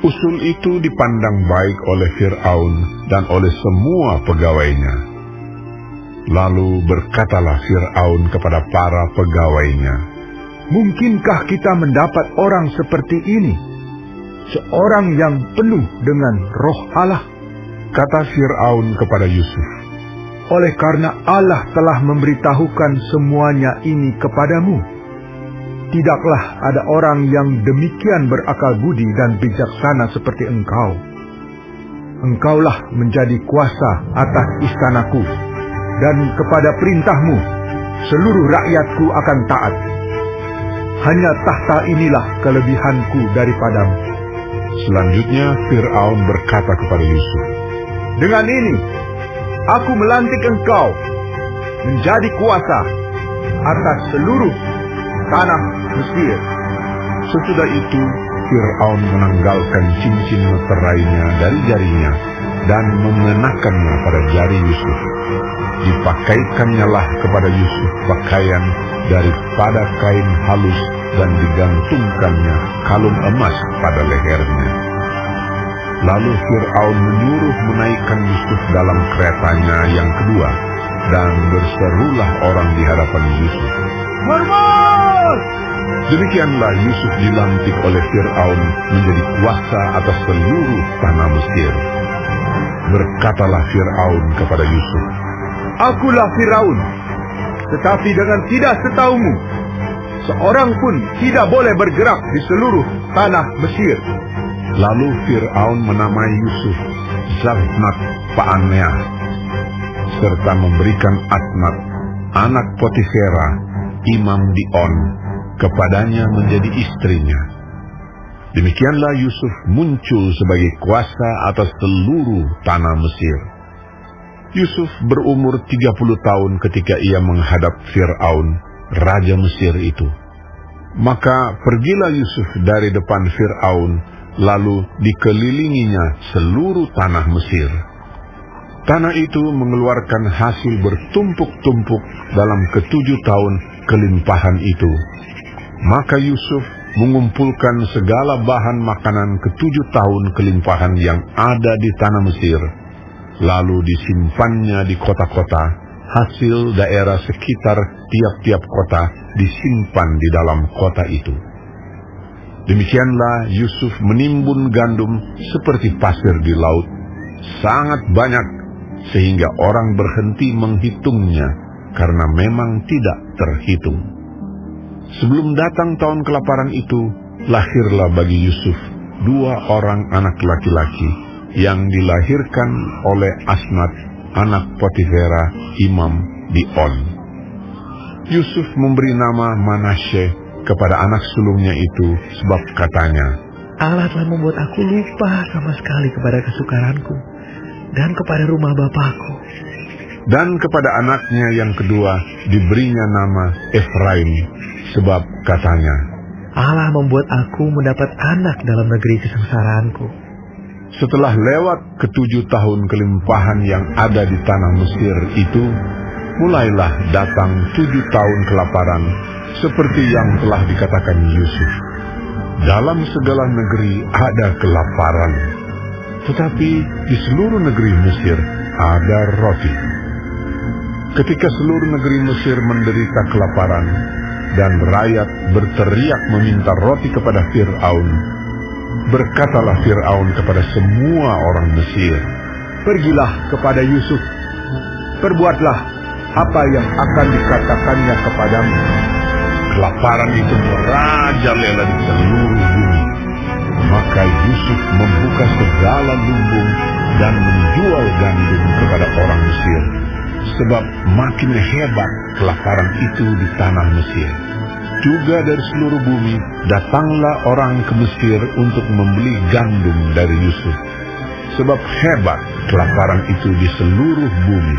Usul itu dipandang baik oleh Fir'aun dan oleh semua pegawainya. Lalu berkatalah Fir'aun kepada para pegawainya, "Mungkinkah kita mendapat orang seperti ini? Seorang yang penuh dengan roh Allah?" Kata Fir'aun kepada Yusuf, "Oleh karena Allah telah memberitahukan semuanya ini kepadamu, tidaklah ada orang yang demikian berakal budi dan bijaksana seperti engkau. Engkaulah menjadi kuasa atas istanaku, dan kepada perintahmu seluruh rakyatku akan taat. Hanya tahta inilah kelebihanku daripadamu." Selanjutnya Fir'aun berkata kepada Yusuf, "Dengan ini aku melantik engkau menjadi kuasa atas seluruh tanah Mesir." Sesudah itu Fir'aun menanggalkan cincin meterainya dari jarinya dan mengenakannya pada jari Yusuf. Dipakaikannya lah kepada Yusuf pakaian daripada kain halus dan digantungkannya kalung emas pada lehernya. Lalu Fir'aun menyuruh menaikkan Yusuf dalam keretanya yang kedua, dan berserulah orang di hadapan Yusuf, "Hormat!" Demikianlah Yusuf dilantik oleh Fir'aun menjadi kuasa atas seluruh tanah Mesir. Berkatalah Fir'aun kepada Yusuf, "Akulah Firaun, tetapi dengan tidak setaumu, seorang pun tidak boleh bergerak di seluruh tanah Mesir." Lalu Fir'aun menamai Yusuf Zalmat Paaneah, serta memberikan Asnat, anak Potifera, imam di On, kepadanya menjadi istrinya. Demikianlah Yusuf muncul sebagai kuasa atas seluruh tanah Mesir. Yusuf berumur 30 tahun ketika ia menghadap Fir'aun, raja Mesir itu. Maka pergilah Yusuf dari depan Fir'aun, lalu dikelilinginya seluruh tanah Mesir. Tanah itu mengeluarkan hasil bertumpuk-tumpuk dalam ke-7 tahun kelimpahan itu. Maka Yusuf mengumpulkan segala bahan makanan ke-7 tahun kelimpahan yang ada di tanah Mesir, lalu disimpannya di kota-kota. Hasil daerah sekitar tiap-tiap kota disimpan di dalam kota itu. Demikianlah Yusuf menimbun gandum seperti pasir di laut, sangat banyak, sehingga orang berhenti menghitungnya, karena memang tidak terhitung. Sebelum datang tahun kelaparan itu, lahirlah bagi Yusuf 2 orang anak laki-laki yang dilahirkan oleh Asnat, anak Potifera, imam di On. Yusuf memberi nama Manasye kepada anak sulungnya itu, sebab katanya, "Allah telah membuat aku lupa sama sekali kepada kesukaranku dan kepada rumah bapakku." Dan kepada anaknya yang kedua diberinya nama Efraim, sebab katanya, "Allah membuat aku mendapat anak dalam negeri kesengsaraanku." Setelah lewat ke-7 tahun kelimpahan yang ada di tanah Mesir itu, mulailah datang 7 tahun kelaparan, seperti yang telah dikatakan Yusuf. Dalam segala negeri ada kelaparan, tetapi di seluruh negeri Mesir ada roti. Ketika seluruh negeri Mesir menderita kelaparan, dan rakyat berteriak meminta roti kepada Fir'aun, berkatalah Fir'aun kepada semua orang Mesir, "Pergilah kepada Yusuf, perbuatlah apa yang akan dikatakannya kepadamu." Kelaparan itu merajalela di seluruh bumi. Maka Yusuf membuka segala lumbung dan menjual gandum kepada orang Mesir, sebab makin hebat kelaparan itu di tanah Mesir. Juga dari seluruh bumi datanglah orang ke Mesir untuk membeli gandum dari Yusuf, sebab hebat kelaparan itu di seluruh bumi.